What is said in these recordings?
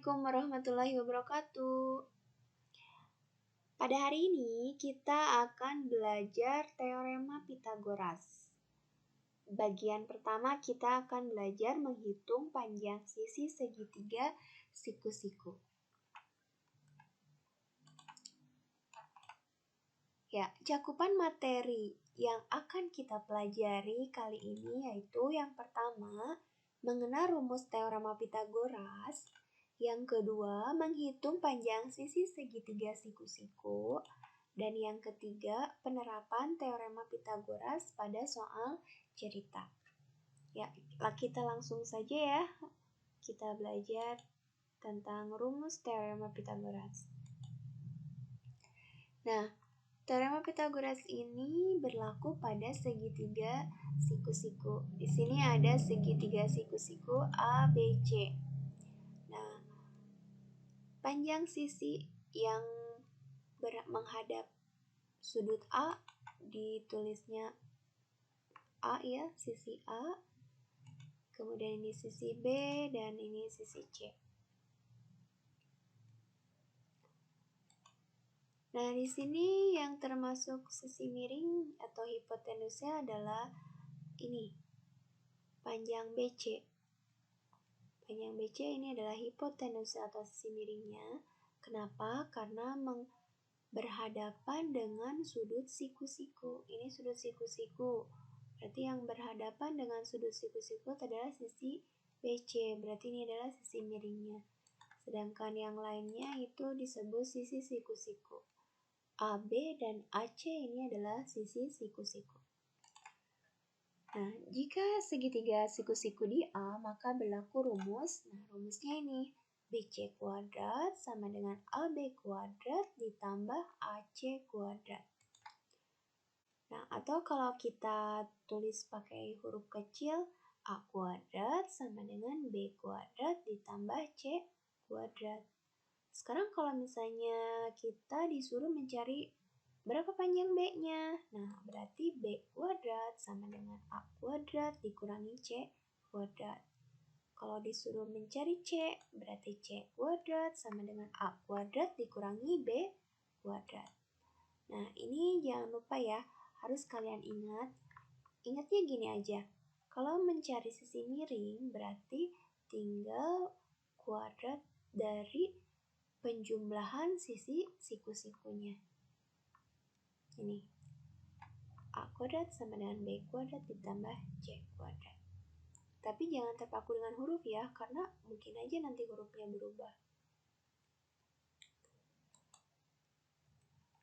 Assalamualaikum warahmatullahi wabarakatuh. Pada hari ini kita akan belajar teorema Pitagoras. Bagian pertama kita akan belajar menghitung panjang sisi segitiga siku-siku. Ya, cakupan materi yang akan kita pelajari kali ini yaitu yang pertama, mengenal rumus teorema Pitagoras. Yang kedua, menghitung panjang sisi segitiga siku-siku. Dan yang ketiga, penerapan teorema Pitagoras pada soal cerita. Ya, kita langsung saja ya. Kita belajar tentang rumus teorema Pitagoras. Nah, teorema Pitagoras ini berlaku pada segitiga siku-siku. Di sini ada segitiga siku-siku A, B, C. Nah, panjang sisi yang menghadap sudut A ditulisnya A ya, sisi A. Kemudian ini sisi B dan ini sisi C. Nah, di sini yang termasuk sisi miring atau hipotenusnya adalah ini, panjang BC. Panjang BC ini adalah hipotenus atau sisi miringnya. Kenapa? Karena berhadapan dengan sudut siku-siku. Ini sudut siku-siku. Berarti yang berhadapan dengan sudut siku-siku adalah sisi BC. Berarti ini adalah sisi miringnya. Sedangkan yang lainnya itu disebut sisi siku-siku. AB dan AC ini adalah sisi siku-siku. Nah, jika segitiga siku-siku di A, maka berlaku rumus. Nah, rumusnya ini. BC kuadrat sama dengan AB kuadrat ditambah AC kuadrat. Nah, atau kalau kita tulis pakai huruf kecil, A kuadrat sama dengan B kuadrat ditambah C kuadrat. Sekarang kalau misalnya kita disuruh mencari berapa panjang B-nya? Nah, berarti B kuadrat sama dengan A kuadrat dikurangi C kuadrat. Kalau disuruh mencari C, berarti C kuadrat sama dengan A kuadrat dikurangi B kuadrat. Nah, ini jangan lupa ya, harus kalian ingat. Ingatnya gini aja, kalau mencari sisi miring, berarti tinggal kuadrat dari penjumlahan sisi siku-sikunya. Ini, A kuadrat sama dengan B kuadrat ditambah C kuadrat. Tapi jangan terpaku dengan huruf ya, karena mungkin aja nanti hurufnya berubah.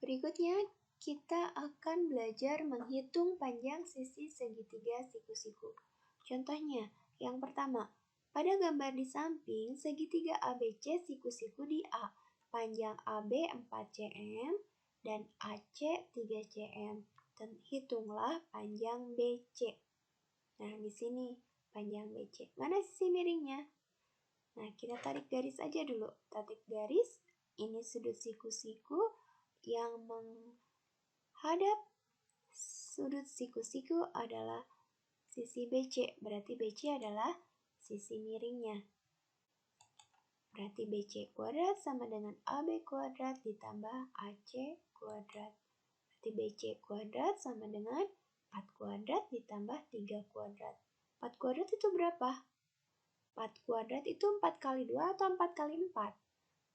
Berikutnya, kita akan belajar menghitung panjang sisi segitiga siku-siku. Contohnya, yang pertama, pada gambar di samping, segitiga ABC siku-siku di A. Panjang AB 4 cm dan AC 3 cm. Dan hitunglah panjang BC. Nah, di sini panjang BC. Mana sisi miringnya? Nah, kita tarik garis aja dulu. Tarik garis, ini sudut siku-siku yang menghadap sudut siku-siku adalah sisi BC. Berarti BC adalah sisi miringnya. Berarti BC kuadrat sama dengan AB kuadrat ditambah AC kuadrat. Berarti BC kuadrat sama dengan 4 kuadrat ditambah 3 kuadrat. 4 kuadrat itu berapa? 4 kuadrat itu 4 kali 2 atau 4 kali 4?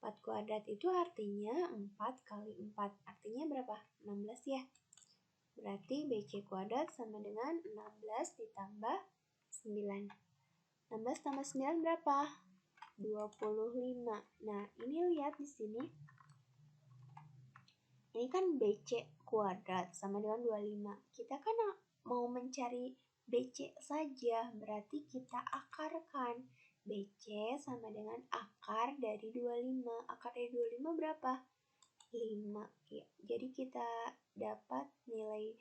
4 kuadrat itu artinya 4 kali 4. Artinya berapa? 16 ya. Berarti BC kuadrat sama dengan 16 ditambah 9. 16 tambah 9 berapa? 25. Nah, ini lihat di sini. Ini kan BC kuadrat sama dengan 25. Kita kan mau mencari BC saja, berarti kita akarkan. BC sama dengan akar dari 25. Akar dari 25 berapa? 5. Ya, jadi kita dapat nilai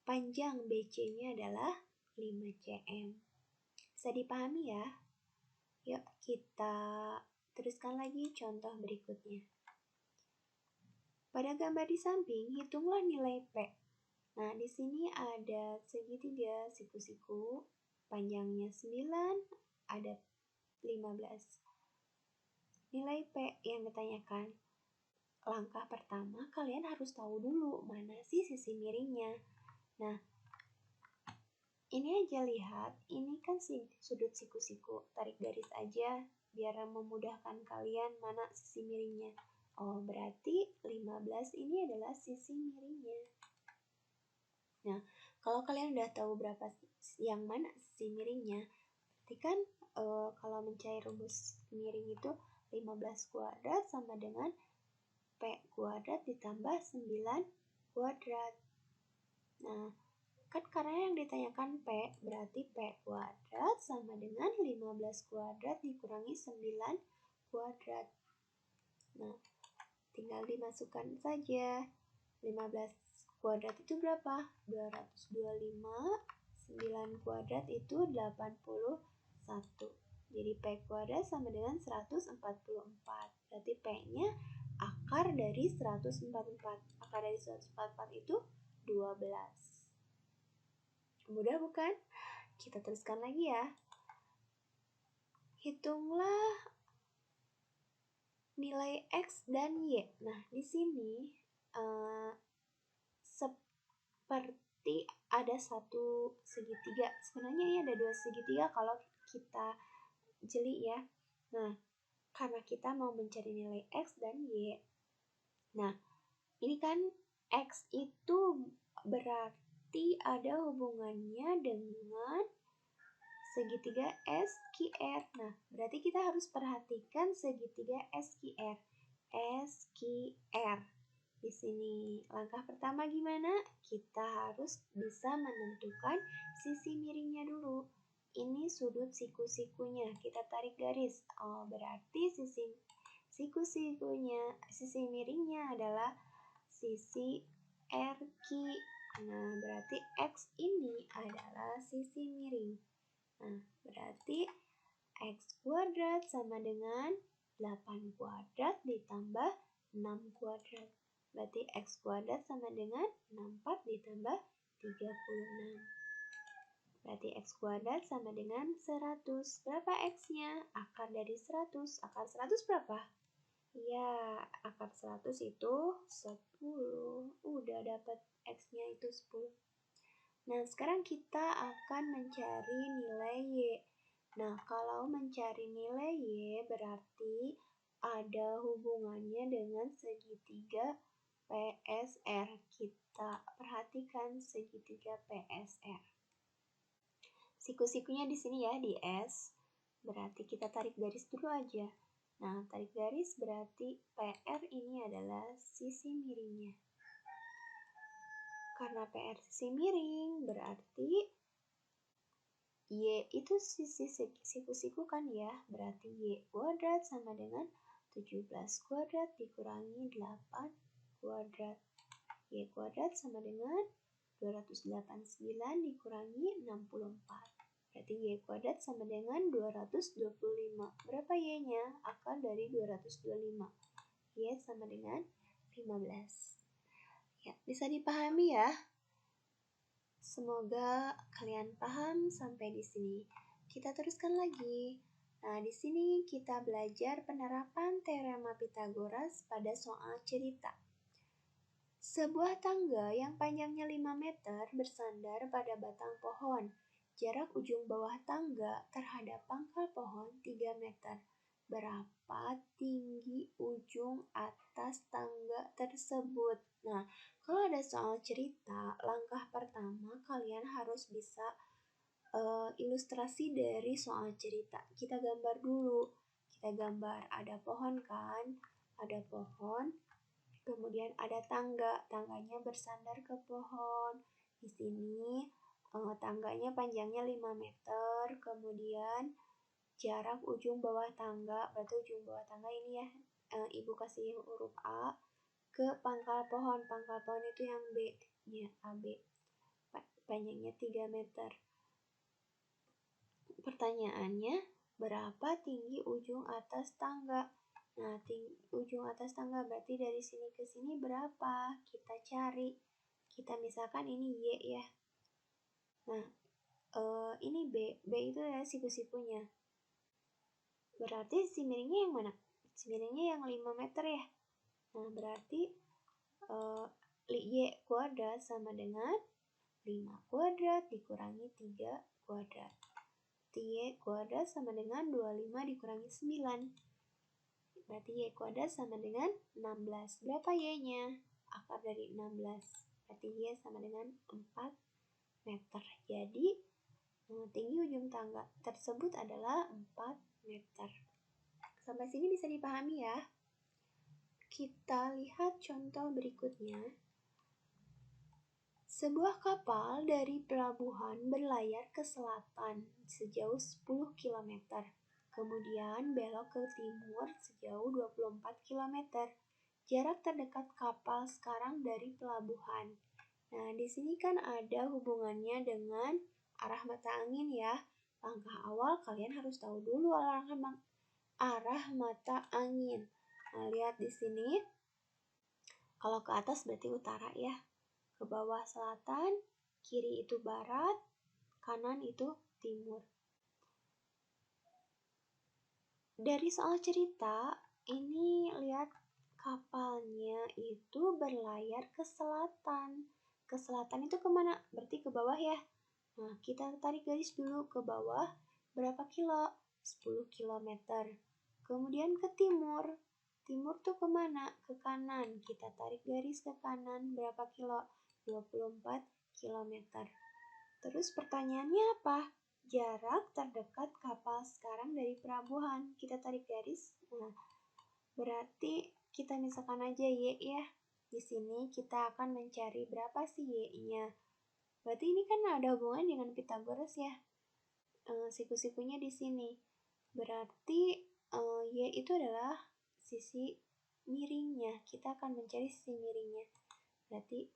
panjang BC-nya adalah 5 cm. Bisa dipahami ya? Yuk, kita teruskan lagi contoh berikutnya. Pada gambar di samping, hitunglah nilai P. Nah, di sini ada segitiga siku-siku, panjangnya 9, ada 15. nilai P yang ditanyakan. Langkah pertama, kalian harus tahu dulu mana sih sisi miringnya. Nah, ini aja lihat, ini kan sudut siku-siku. Tarik garis aja biar memudahkan kalian mana sisi miringnya. Oh, berarti 15 ini adalah sisi miringnya. Nah, kalau kalian udah tahu berapa yang mana sisi miringnya, berarti kan kalau mencari rumus miring itu 15 kuadrat sama dengan P kuadrat ditambah 9 kuadrat. Nah, kan karena yang ditanyakan P, berarti P kuadrat sama dengan 15 kuadrat dikurangi 9 kuadrat. Nah, tinggal dimasukkan saja. 15 kuadrat itu berapa? 225. 9 kuadrat itu 81. Jadi P kuadrat sama dengan 144. Berarti P-nya akar dari 144. Akar dari 144 itu 12. Mudah bukan? Kita teruskan lagi ya. Hitunglah nilai X dan Y. Nah, di sini seperti ada satu segitiga. Sebenarnya ini ada dua segitiga kalau kita jeli ya. Nah, karena kita mau mencari nilai X dan Y. Nah, ini kan X itu berarti ada hubungannya dengan segitiga SQR. Nah, berarti kita harus perhatikan segitiga SQR. SQR. Di sini langkah pertama gimana? Kita harus bisa menentukan sisi miringnya dulu. Ini sudut siku-sikunya. Kita tarik garis. Oh, berarti sisi siku-sikunya, sisi miringnya adalah sisi RQ. Nah, berarti X ini adalah sisi miring. Nah, berarti X kuadrat sama dengan 8 kuadrat ditambah 6 kuadrat. Berarti X kuadrat sama dengan 64 ditambah 36. Berarti X kuadrat sama dengan 100. Berapa X-nya? Akar dari 100. Akar 100 berapa? Ya, akar 100 itu 10. Udah dapat X-nya itu 10. Nah, sekarang kita akan mencari nilai Y. Nah, kalau mencari nilai Y berarti ada hubungannya dengan segitiga PSR. Kita perhatikan segitiga PSR. Siku-sikunya di sini ya, di S. Berarti kita tarik garis dulu aja. Nah, tarik garis berarti PR ini adalah sisi miringnya. Karena PR sisi miring, berarti Y itu sisi siku-siku kan ya. Berarti Y kuadrat sama dengan 17 kuadrat dikurangi 8 kuadrat. Y kuadrat sama dengan 289 dikurangi 64. Berarti Y kuadrat sama dengan 225. Berapa Y-nya? Akar dari 225. Y sama dengan 15. Ya, bisa dipahami ya. Semoga kalian paham sampai di sini. Kita teruskan lagi. Nah, di sini kita belajar penerapan teorema Pythagoras pada soal cerita. Sebuah tangga yang panjangnya 5 meter bersandar pada batang pohon. Jarak ujung bawah tangga terhadap pangkal pohon 3 meter. Berapa tinggi ujung atas tangga tersebut? Nah, kalau ada soal cerita, langkah pertama kalian harus bisa ilustrasi dari soal cerita. Kita gambar dulu. Kita gambar ada pohon kan? Ada pohon. Kemudian ada tangga. Tangganya bersandar ke pohon. Di sini tangganya panjangnya 5 meter. Kemudian jarak ujung bawah tangga, berarti ujung bawah tangga ini ya, ibu kasih huruf A ke pangkal pohon. Pangkal pohon itu yang B ya, AB. Panjangnya 3 meter. Pertanyaannya, berapa tinggi ujung atas tangga? Nah, ujung atas tangga berarti dari sini ke sini berapa? Kita cari. Kita misalkan ini Y ya. Nah, ini B. B itu adalah siku-sikunya. Berarti sisi miringnya yang mana? Semiringnya yang 5 meter ya. Nah, berarti Y kuadrat sama dengan 5 kuadrat dikurangi 3 kuadrat. Y kuadrat sama dengan 25 dikurangi 9. Berarti Y kuadrat sama dengan 16. Berapa Y-nya? Akar dari 16. Berarti Y sama dengan 4 meter. Jadi, tinggi ujung tangga tersebut adalah 4 meter. Sampai sini bisa dipahami ya? Kita lihat contoh berikutnya. Sebuah kapal dari pelabuhan berlayar ke selatan sejauh 10 km. Kemudian belok ke timur sejauh 24 km. Jarak terdekat kapal sekarang dari pelabuhan. Nah, di sini kan ada hubungannya dengan arah mata angin ya. Langkah awal kalian harus tahu dulu arah mata angin. Nah, lihat di sini. Kalau ke atas berarti utara ya. Ke bawah selatan, kiri itu barat, kanan itu timur. Dari soal cerita, ini lihat kapalnya itu berlayar ke selatan. Ke selatan itu kemana? Berarti ke bawah ya. Nah, kita tarik garis dulu ke bawah. Berapa kilo? 10 km. Kemudian ke timur. Timur tuh kemana? Ke kanan. Kita tarik garis ke kanan. Berapa kilo? 24 km. Terus pertanyaannya apa? Jarak terdekat kapal sekarang dari pelabuhan. Kita tarik garis. Nah, berarti kita misalkan aja Y ya. Di sini kita akan mencari berapa sih Y-nya. Berarti ini kan ada hubungan dengan Pythagoras ya. Siku-sikunya di sini. Berarti Y itu adalah sisi miringnya. Kita akan mencari sisi miringnya. Berarti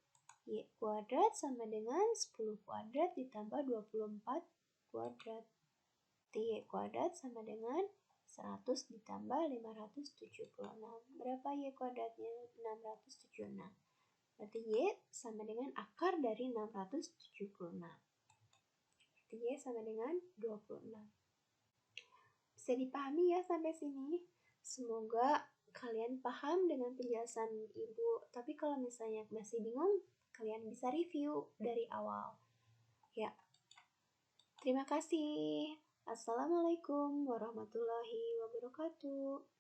Y kuadrat sama dengan 10 kuadrat ditambah 24 kuadrat. Y kuadrat sama dengan 100 ditambah 576. Berapa Y kuadratnya? 676. Berarti Y sama dengan akar dari 676. Berarti Y sama dengan 26. Bisa dipahami ya sampai sini? Semoga kalian paham dengan penjelasan Ibu. Tapi kalau misalnya masih bingung, kalian bisa review dari awal. Ya. Terima kasih. Assalamualaikum warahmatullahi wabarakatuh.